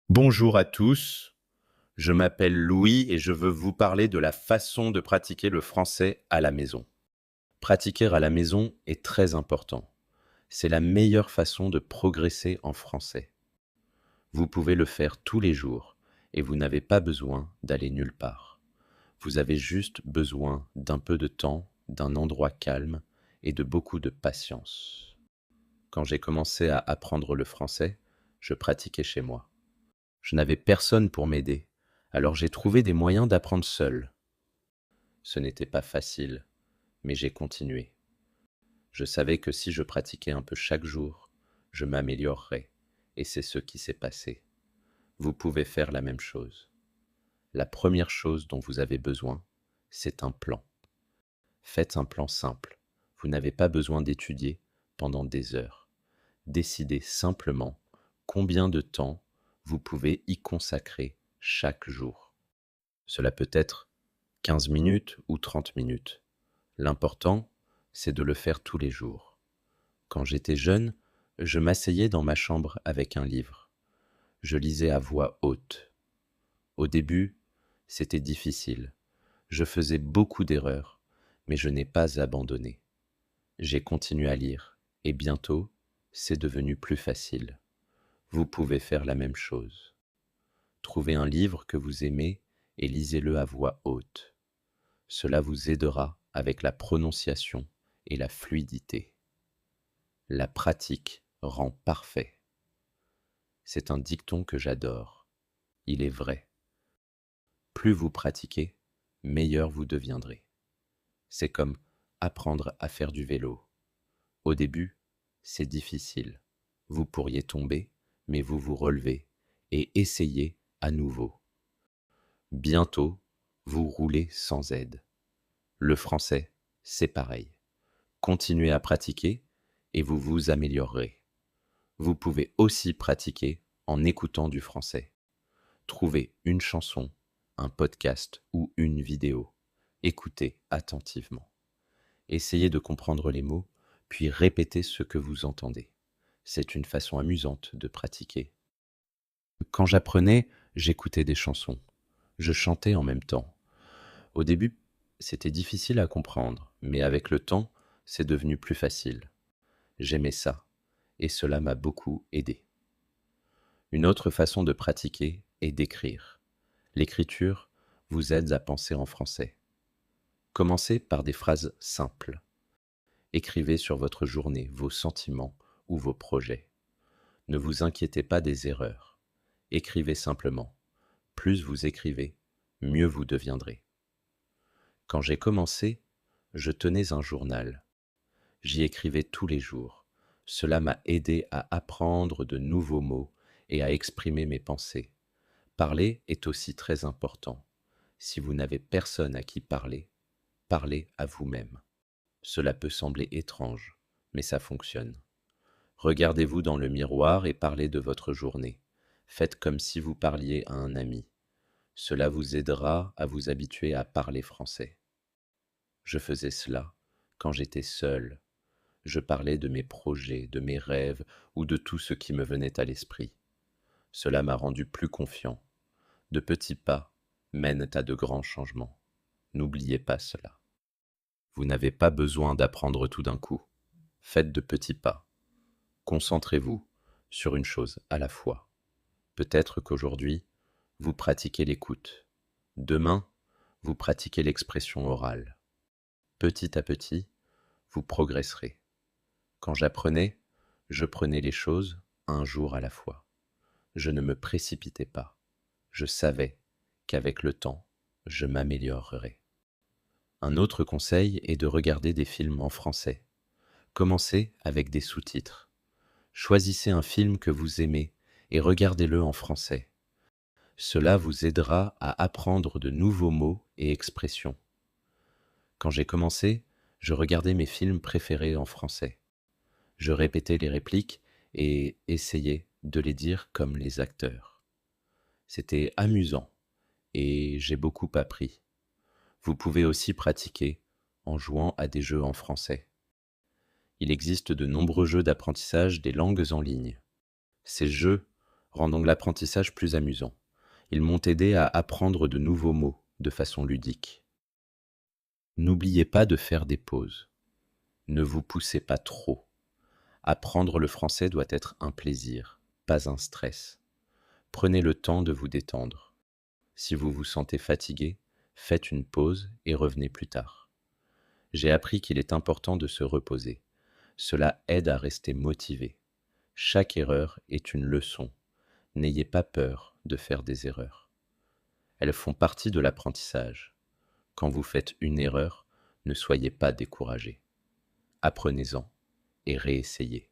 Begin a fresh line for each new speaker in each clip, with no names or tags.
Bonjour à tous, je m'appelle Louis et je veux vous parler de la façon de pratiquer le français à la maison. Pratiquer à la maison est très important. C'est la meilleure façon de progresser en français. Vous pouvez le faire tous les jours et vous n'avez pas besoin d'aller nulle part. Vous avez juste besoin d'un peu de temps, d'un endroit calme et de beaucoup de patience. Quand j'ai commencé à apprendre le français, je pratiquais chez moi. Je n'avais personne pour m'aider, alors j'ai trouvé des moyens d'apprendre seul. Ce n'était pas facile, mais j'ai continué. Je savais que si je pratiquais un peu chaque jour, je m'améliorerais, et c'est ce qui s'est passé. Vous pouvez faire la même chose. La première chose dont vous avez besoin, c'est un plan. Faites un plan simple. Vous n'avez pas besoin d'étudier pendant des heures. Décidez simplement combien de temps vous pouvez y consacrer chaque jour. Cela peut être 15 minutes ou 30 minutes. L'important, c'est de le faire tous les jours. Quand j'étais jeune, je m'asseyais dans ma chambre avec un livre. Je lisais à voix haute. Au début, c'était difficile. Je faisais beaucoup d'erreurs, mais je n'ai pas abandonné. J'ai continué à lire, et bientôt, c'est devenu plus facile. Vous pouvez faire la même chose. Trouvez un livre que vous aimez et lisez-le à voix haute. Cela vous aidera avec la prononciation et la fluidité. La pratique rend parfait. C'est un dicton que j'adore. Il est vrai. Plus vous pratiquez, meilleur vous deviendrez. C'est comme apprendre à faire du vélo. Au début, c'est difficile. Vous pourriez tomber, mais vous vous relevez et essayez à nouveau. Bientôt, vous roulez sans aide. Le français, c'est pareil. Continuez à pratiquer et vous vous améliorerez. Vous pouvez aussi pratiquer en écoutant du français. Trouvez une chanson, un podcast ou une vidéo. Écoutez attentivement. Essayez de comprendre les mots, puis répétez ce que vous entendez. C'est une façon amusante de pratiquer. Quand j'apprenais, j'écoutais des chansons. Je chantais en même temps. Au début, c'était difficile à comprendre, mais avec le temps, c'est devenu plus facile. J'aimais ça, et cela m'a beaucoup aidé. Une autre façon de pratiquer est d'écrire. L'écriture vous aide à penser en français. Commencez par des phrases simples. Écrivez sur votre journée vos sentiments ou vos projets. Ne vous inquiétez pas des erreurs. Écrivez simplement. Plus vous écrivez, mieux vous deviendrez. Quand j'ai commencé, je tenais un journal. J'y écrivais tous les jours. Cela m'a aidé à apprendre de nouveaux mots et à exprimer mes pensées. Parler est aussi très important. Si vous n'avez personne à qui parler, parlez à vous-même. Cela peut sembler étrange, mais ça fonctionne. Regardez-vous dans le miroir et parlez de votre journée. Faites comme si vous parliez à un ami. Cela vous aidera à vous habituer à parler français. Je faisais cela quand j'étais seul. Je parlais de mes projets, de mes rêves ou de tout ce qui me venait à l'esprit. Cela m'a rendu plus confiant. De petits pas mènent à de grands changements. N'oubliez pas cela. Vous n'avez pas besoin d'apprendre tout d'un coup. Faites de petits pas. Concentrez-vous sur une chose à la fois. Peut-être qu'aujourd'hui, vous pratiquez l'écoute. Demain, vous pratiquez l'expression orale. Petit à petit, vous progresserez. Quand j'apprenais, je prenais les choses un jour à la fois. Je ne me précipitais pas. Je savais qu'avec le temps, je m'améliorerais. Un autre conseil est de regarder des films en français. Commencez avec des sous-titres. Choisissez un film que vous aimez et regardez-le en français. Cela vous aidera à apprendre de nouveaux mots et expressions. Quand j'ai commencé, je regardais mes films préférés en français. Je répétais les répliques et essayais de les dire comme les acteurs. C'était amusant et j'ai beaucoup appris. Vous pouvez aussi pratiquer en jouant à des jeux en français. Il existe de nombreux jeux d'apprentissage des langues en ligne. Ces jeux rendant l'apprentissage plus amusant. Ils m'ont aidé à apprendre de nouveaux mots de façon ludique. N'oubliez pas de faire des pauses. Ne vous poussez pas trop. Apprendre le français doit être un plaisir, pas un stress. Prenez le temps de vous détendre. Si vous vous sentez fatigué, faites une pause et revenez plus tard. J'ai appris qu'il est important de se reposer. Cela aide à rester motivé. Chaque erreur est une leçon. N'ayez pas peur de faire des erreurs. Elles font partie de l'apprentissage. Quand vous faites une erreur, ne soyez pas découragé. Apprenez-en et réessayez.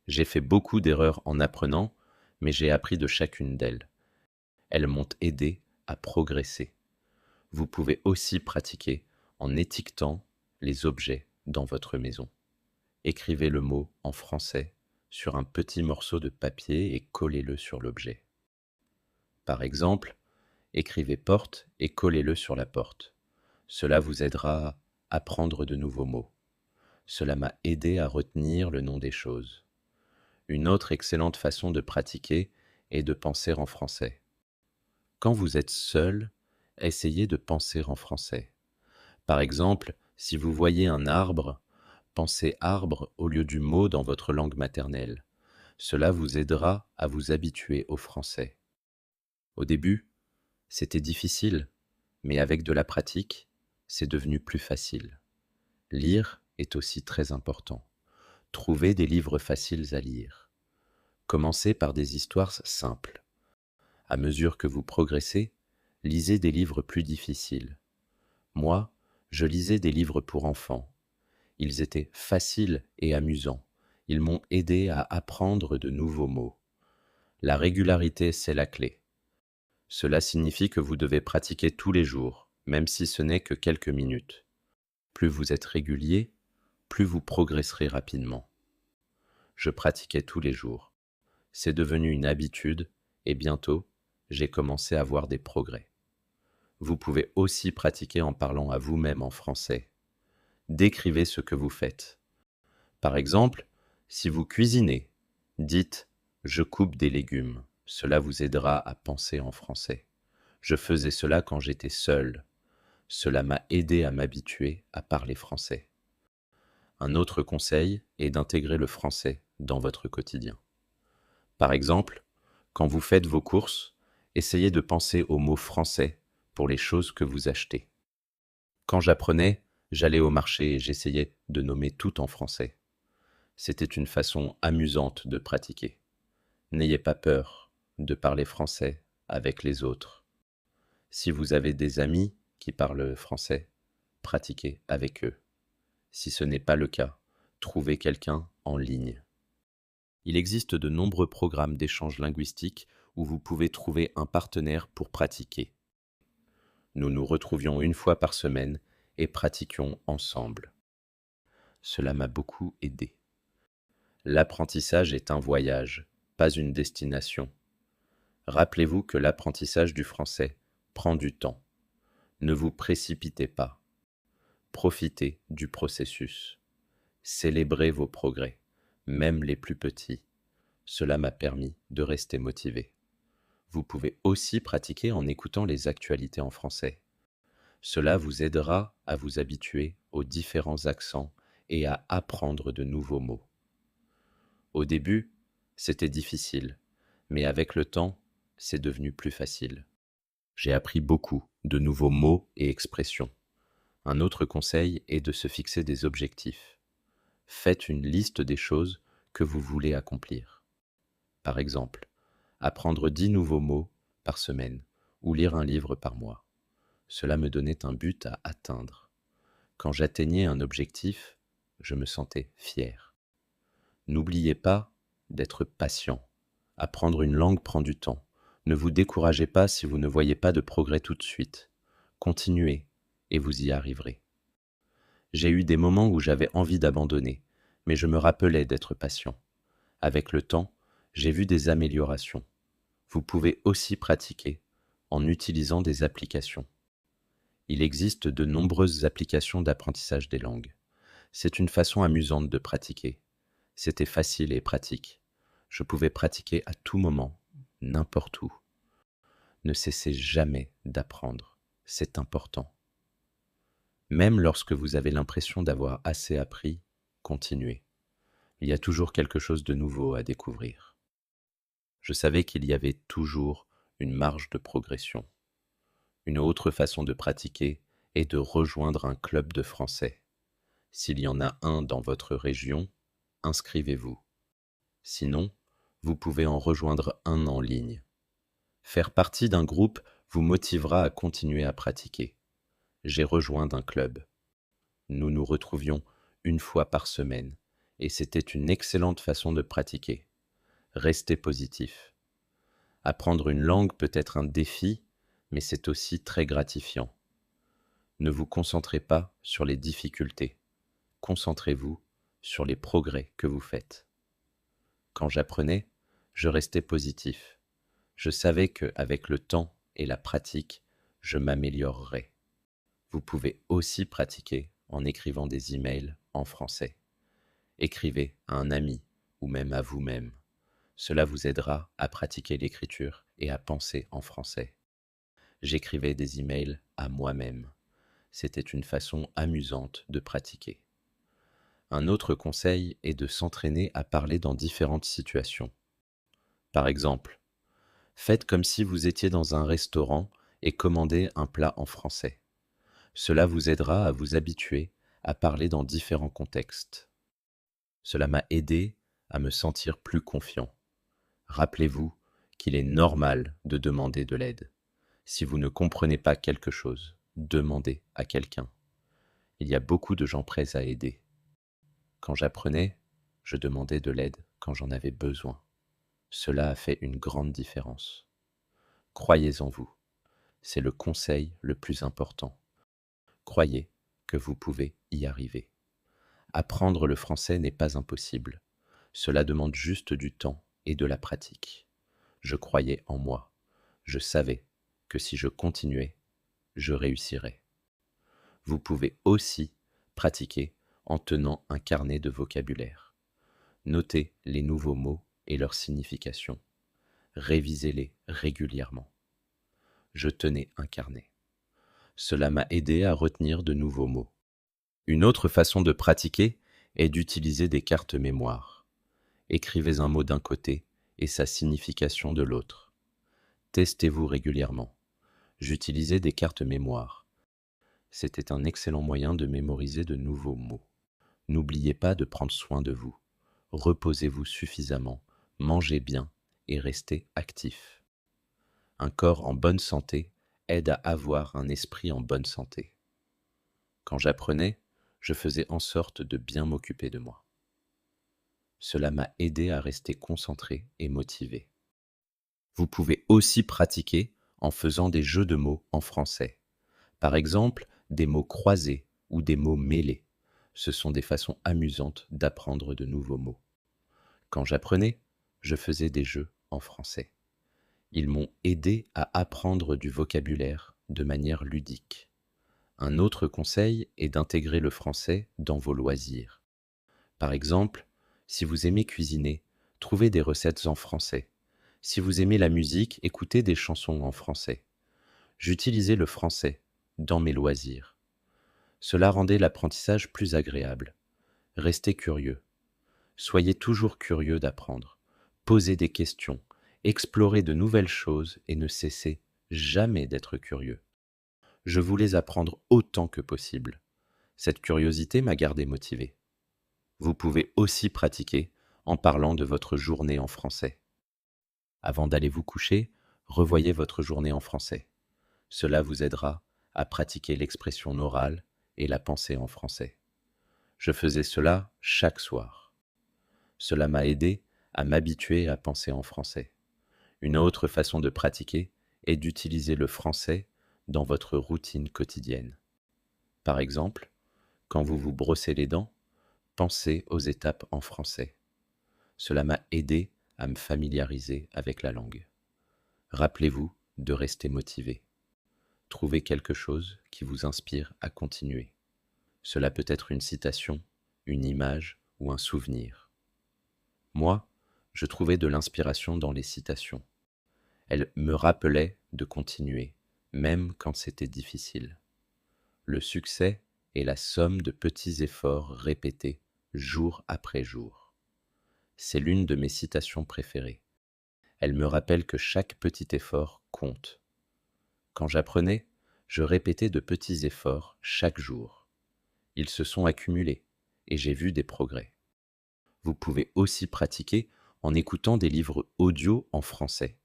J'ai fait beaucoup d'erreurs en apprenant, mais j'ai appris de chacune d'elles. Elles m'ont aidé à progresser. Vous pouvez aussi pratiquer en étiquetant les objets dans votre maison. Écrivez le mot en français sur un petit morceau de papier et collez-le sur l'objet. Par exemple, écrivez porte et collez-le sur la porte. Cela vous aidera à apprendre de nouveaux mots. Cela m'a aidé à retenir le nom des choses. Une autre excellente façon de pratiquer est de penser en français. Quand vous êtes seul, essayez de penser en français. Par exemple, si vous voyez un arbre, pensez arbre au lieu du mot dans votre langue maternelle. Cela vous aidera à vous habituer au français. Au début, c'était difficile, mais avec de la pratique, c'est devenu plus facile. Lire est aussi très important. Trouvez des livres faciles à lire. Commencez par des histoires simples. À mesure que vous progressez, lisez des livres plus difficiles. Moi, je lisais des livres pour enfants. Ils étaient faciles et amusants. Ils m'ont aidé à apprendre de nouveaux mots. La régularité, c'est la clé. Cela signifie que vous devez pratiquer tous les jours, même si ce n'est que quelques minutes. Plus vous êtes régulier, plus vous progresserez rapidement. Je pratiquais tous les jours. C'est devenu une habitude et bientôt, j'ai commencé à voir des progrès. Vous pouvez aussi pratiquer en parlant à vous-même en français. Décrivez ce que vous faites. Par exemple, si vous cuisinez, dites « je coupe des légumes ». Cela vous aidera à penser en français. Je faisais cela quand j'étais seul. Cela m'a aidé à m'habituer à parler français. Un autre conseil est d'intégrer le français dans votre quotidien. Par exemple, quand vous faites vos courses, essayez de penser aux mots français pour les choses que vous achetez. Quand j'apprenais, j'allais au marché et j'essayais de nommer tout en français. C'était une façon amusante de pratiquer. N'ayez pas peur de parler français avec les autres. Si vous avez des amis qui parlent français, pratiquez avec eux. Si ce n'est pas le cas, trouvez quelqu'un en ligne. Il existe de nombreux programmes d'échange linguistique où vous pouvez trouver un partenaire pour pratiquer. Nous nous retrouvions une fois par semaine et pratiquions ensemble. Cela m'a beaucoup aidé. L'apprentissage est un voyage, pas une destination. Rappelez-vous que l'apprentissage du français prend du temps. Ne vous précipitez pas. Profitez du processus. Célébrez vos progrès, même les plus petits. Cela m'a permis de rester motivé. Vous pouvez aussi pratiquer en écoutant les actualités en français. Cela vous aidera à vous habituer aux différents accents et à apprendre de nouveaux mots. Au début, c'était difficile, mais avec le temps, c'est devenu plus facile. J'ai appris beaucoup de nouveaux mots et expressions. Un autre conseil est de se fixer des objectifs. Faites une liste des choses que vous voulez accomplir. Par exemple, apprendre 10 nouveaux mots par semaine ou lire un livre par mois. Cela me donnait un but à atteindre. Quand j'atteignais un objectif, je me sentais fier. N'oubliez pas d'être patient. Apprendre une langue prend du temps. Ne vous découragez pas si vous ne voyez pas de progrès tout de suite. Continuez et vous y arriverez. J'ai eu des moments où j'avais envie d'abandonner, mais je me rappelais d'être patient. Avec le temps, j'ai vu des améliorations. Vous pouvez aussi pratiquer en utilisant des applications. Il existe de nombreuses applications d'apprentissage des langues. C'est une façon amusante de pratiquer. C'était facile et pratique. Je pouvais pratiquer à tout moment, n'importe où. Ne cessez jamais d'apprendre, c'est important. Même lorsque vous avez l'impression d'avoir assez appris, continuez. Il y a toujours quelque chose de nouveau à découvrir. Je savais qu'il y avait toujours une marge de progression. Une autre façon de pratiquer est de rejoindre un club de français. S'il y en a un dans votre région, inscrivez-vous. Sinon, vous pouvez en rejoindre un en ligne. Faire partie d'un groupe vous motivera à continuer à pratiquer. J'ai rejoint un club. Nous nous retrouvions une fois par semaine et c'était une excellente façon de pratiquer. Restez positif. Apprendre une langue peut être un défi, mais c'est aussi très gratifiant. Ne vous concentrez pas sur les difficultés. Concentrez-vous sur les progrès que vous faites. Quand j'apprenais, je restais positif. Je savais qu'avec le temps et la pratique, je m'améliorerais. Vous pouvez aussi pratiquer en écrivant des emails en français. Écrivez à un ami ou même à vous-même. Cela vous aidera à pratiquer l'écriture et à penser en français. J'écrivais des emails à moi-même. C'était une façon amusante de pratiquer. Un autre conseil est de s'entraîner à parler dans différentes situations. Par exemple, faites comme si vous étiez dans un restaurant et commandez un plat en français. Cela vous aidera à vous habituer à parler dans différents contextes. Cela m'a aidé à me sentir plus confiant. Rappelez-vous qu'il est normal de demander de l'aide. Si vous ne comprenez pas quelque chose, demandez à quelqu'un. Il y a beaucoup de gens prêts à aider. Quand j'apprenais, je demandais de l'aide quand j'en avais besoin. Cela a fait une grande différence. Croyez en vous. C'est le conseil le plus important. Croyez que vous pouvez y arriver. Apprendre le français n'est pas impossible. Cela demande juste du temps et de la pratique. Je croyais en moi. Je savais que si je continuais, je réussirais. Vous pouvez aussi pratiquer en tenant un carnet de vocabulaire. Notez les nouveaux mots et leur signification. Révisez-les régulièrement. Je tenais un carnet. Cela m'a aidé à retenir de nouveaux mots. Une autre façon de pratiquer est d'utiliser des cartes mémoire. Écrivez un mot d'un côté et sa signification de l'autre. Testez-vous régulièrement. J'utilisais des cartes mémoire. C'était un excellent moyen de mémoriser de nouveaux mots. N'oubliez pas de prendre soin de vous. Reposez-vous suffisamment, mangez bien et restez actif. Un corps en bonne santé aide à avoir un esprit en bonne santé. Quand j'apprenais, je faisais en sorte de bien m'occuper de moi. Cela m'a aidé à rester concentré et motivé. Vous pouvez aussi pratiquer en faisant des jeux de mots en français. Par exemple, des mots croisés ou des mots mêlés. Ce sont des façons amusantes d'apprendre de nouveaux mots. Quand j'apprenais, je faisais des jeux en français. Ils m'ont aidé à apprendre du vocabulaire de manière ludique. Un autre conseil est d'intégrer le français dans vos loisirs. Par exemple, si vous aimez cuisiner, trouvez des recettes en français. Si vous aimez la musique, écoutez des chansons en français. J'utilisais le français dans mes loisirs. Cela rendait l'apprentissage plus agréable. Restez curieux. Soyez toujours curieux d'apprendre. Posez des questions, explorez de nouvelles choses et ne cessez jamais d'être curieux. Je voulais apprendre autant que possible. Cette curiosité m'a gardé motivé. Vous pouvez aussi pratiquer en parlant de votre journée en français. Avant d'aller vous coucher, revoyez votre journée en français. Cela vous aidera à pratiquer l'expression orale et la pensée en français. Je faisais cela chaque soir. Cela m'a aidé à m'habituer à penser en français. Une autre façon de pratiquer est d'utiliser le français dans votre routine quotidienne. Par exemple, quand vous vous brossez les dents, pensez aux étapes en français. Cela m'a aidé à me familiariser avec la langue. Rappelez-vous de rester motivé. Trouvez quelque chose qui vous inspire à continuer. Cela peut être une citation, une image ou un souvenir. Moi, Je trouvais de l'inspiration dans les citations. Elles me rappelaient de continuer, même quand c'était difficile. Le succès est la somme de petits efforts répétés jour après jour. C'est l'une de mes citations préférées. Elle me rappelle que chaque petit effort compte. Quand j'apprenais, je répétais de petits efforts chaque jour. Ils se sont accumulés et j'ai vu des progrès. Vous pouvez aussi pratiquer en écoutant des livres audio en français.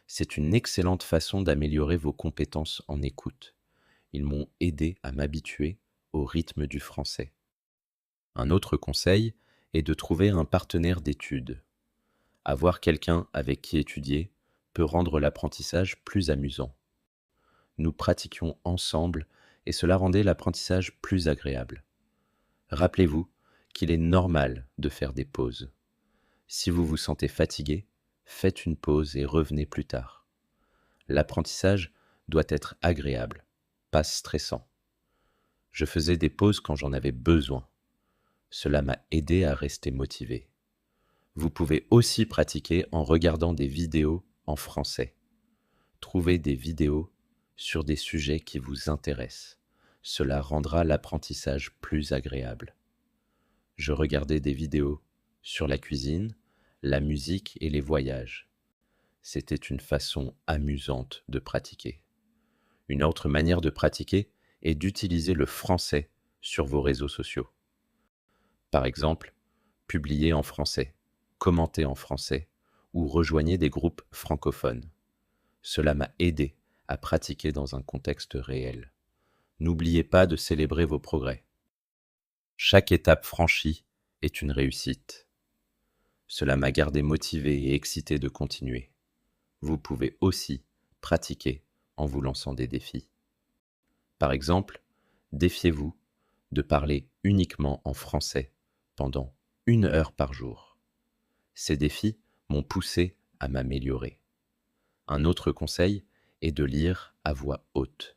C'est une excellente façon d'améliorer vos compétences en écoute. Ils m'ont aidé à m'habituer au rythme du français. Un autre conseil est de trouver un partenaire d'études. Avoir quelqu'un avec qui étudier peut rendre l'apprentissage plus amusant. Nous pratiquions ensemble et cela rendait l'apprentissage plus agréable. Rappelez-vous qu'il est normal de faire des pauses. Si vous vous sentez fatigué, faites une pause et revenez plus tard. L'apprentissage doit être agréable, pas stressant. Je faisais des pauses quand j'en avais besoin. Cela m'a aidé à rester motivé. Vous pouvez aussi pratiquer en regardant des vidéos en français. Trouvez des vidéos sur des sujets qui vous intéressent. Cela rendra l'apprentissage plus agréable. Je regardais des vidéos sur la cuisine, la musique et les voyages. C'était une façon amusante de pratiquer. Une autre manière de pratiquer est d'utiliser le français sur vos réseaux sociaux. Par exemple, publiez en français, commentez en français ou rejoignez des groupes francophones. Cela m'a aidé à pratiquer dans un contexte réel. N'oubliez pas de célébrer vos progrès. Chaque étape franchie est une réussite. Cela m'a gardé motivé et excité de continuer. Vous pouvez aussi pratiquer en vous lançant des défis. Par exemple, défiez-vous de parler uniquement en français pendant 1 heure par jour. Ces défis m'ont poussé à m'améliorer. Un autre conseil est de lire à voix haute.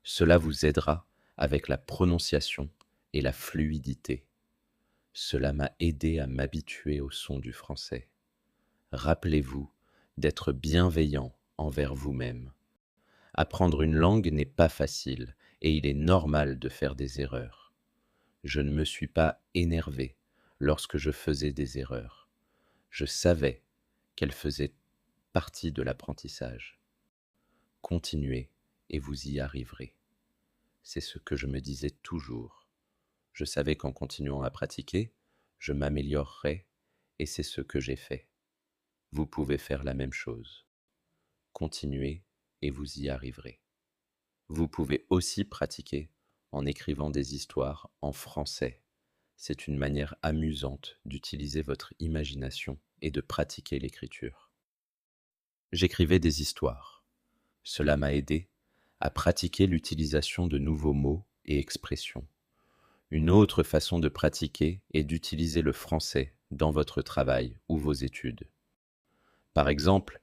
Cela vous aidera avec la prononciation et la fluidité. Cela m'a aidé à m'habituer au son du français. Rappelez-vous d'être bienveillant envers vous-même. Apprendre une langue n'est pas facile et il est normal de faire des erreurs. Je ne me suis pas énervé lorsque je faisais des erreurs. Je savais qu'elles faisaient partie de l'apprentissage. Continuez et vous y arriverez. C'est ce que je me disais toujours. Je savais qu'en continuant à pratiquer, je m'améliorerais et c'est ce que j'ai fait. Vous pouvez faire la même chose. Continuez et vous y arriverez. Vous pouvez aussi pratiquer en écrivant des histoires en français. C'est une manière amusante d'utiliser votre imagination et de pratiquer l'écriture. J'écrivais des histoires. Cela m'a aidé à pratiquer l'utilisation de nouveaux mots et expressions. Une autre façon de pratiquer est d'utiliser le français dans votre travail ou vos études. Par exemple,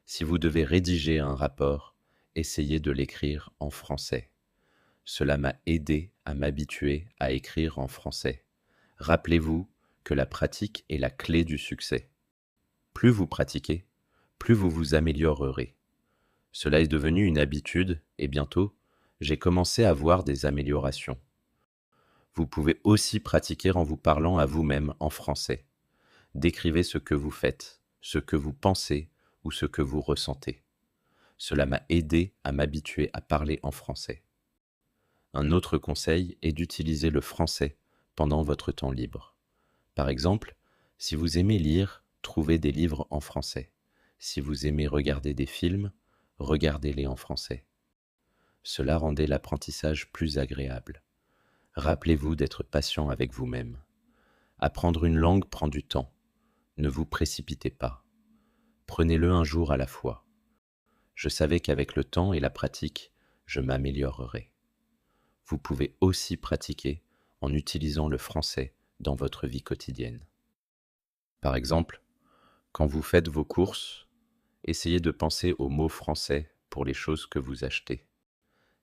si vous devez rédiger un rapport, essayez de l'écrire en français. Cela m'a aidé à m'habituer à écrire en français. Rappelez-vous que la pratique est la clé du succès. Plus vous pratiquez, plus vous vous améliorerez. Cela est devenu une habitude et bientôt, j'ai commencé à voir des améliorations. Vous pouvez aussi pratiquer en vous parlant à vous-même en français. Décrivez ce que vous faites, ce que vous pensez ou ce que vous ressentez. Cela m'a aidé à m'habituer à parler en français. Un autre conseil est d'utiliser le français pendant votre temps libre. Par exemple, si vous aimez lire, trouvez des livres en français. Si vous aimez regarder des films, regardez-les en français. Cela rendait l'apprentissage plus agréable. Rappelez-vous d'être patient avec vous-même. Apprendre une langue prend du temps. Ne vous précipitez pas. Prenez-le un jour à la fois. Je savais qu'avec le temps et la pratique, je m'améliorerais. Vous pouvez aussi pratiquer en utilisant le français dans votre vie quotidienne. Par exemple, quand vous faites vos courses, essayez de penser aux mots français pour les choses que vous achetez.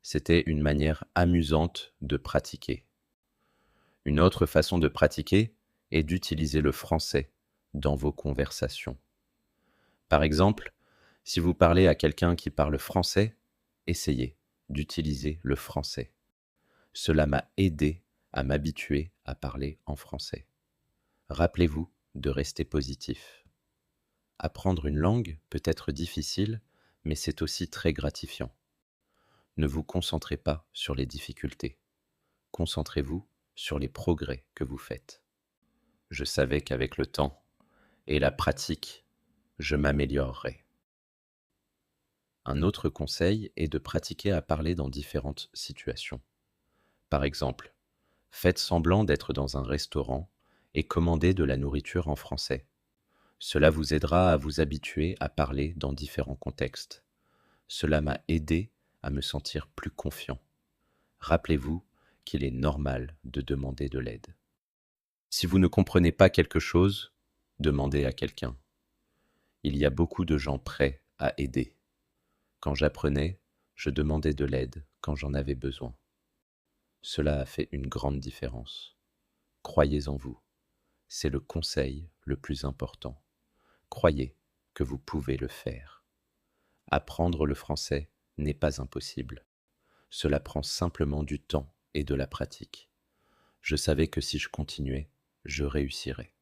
C'était une manière amusante de pratiquer. Une autre façon de pratiquer est d'utiliser le français dans vos conversations. Par exemple, si vous parlez à quelqu'un qui parle français, essayez d'utiliser le français. Cela m'a aidé à m'habituer à parler en français. Rappelez-vous de rester positif. Apprendre une langue peut être difficile, mais c'est aussi très gratifiant. Ne vous concentrez pas sur les difficultés. Concentrez-vous sur les progrès que vous faites. Je savais qu'avec le temps et la pratique, je m'améliorerais. Un autre conseil est de pratiquer à parler dans différentes situations. Par exemple, faites semblant d'être dans un restaurant et commandez de la nourriture en français. Cela vous aidera à vous habituer à parler dans différents contextes. Cela m'a aidé à me sentir plus confiant. Rappelez-vous qu'il est normal de demander de l'aide. Si vous ne comprenez pas quelque chose, demandez à quelqu'un. Il y a beaucoup de gens prêts à aider. Quand j'apprenais, je demandais de l'aide quand j'en avais besoin. Cela a fait une grande différence. Croyez en vous. C'est le conseil le plus important. Croyez que vous pouvez le faire. Apprendre le français n'est pas impossible. Cela prend simplement du temps et de la pratique. Je savais que si je continuais, je réussirais.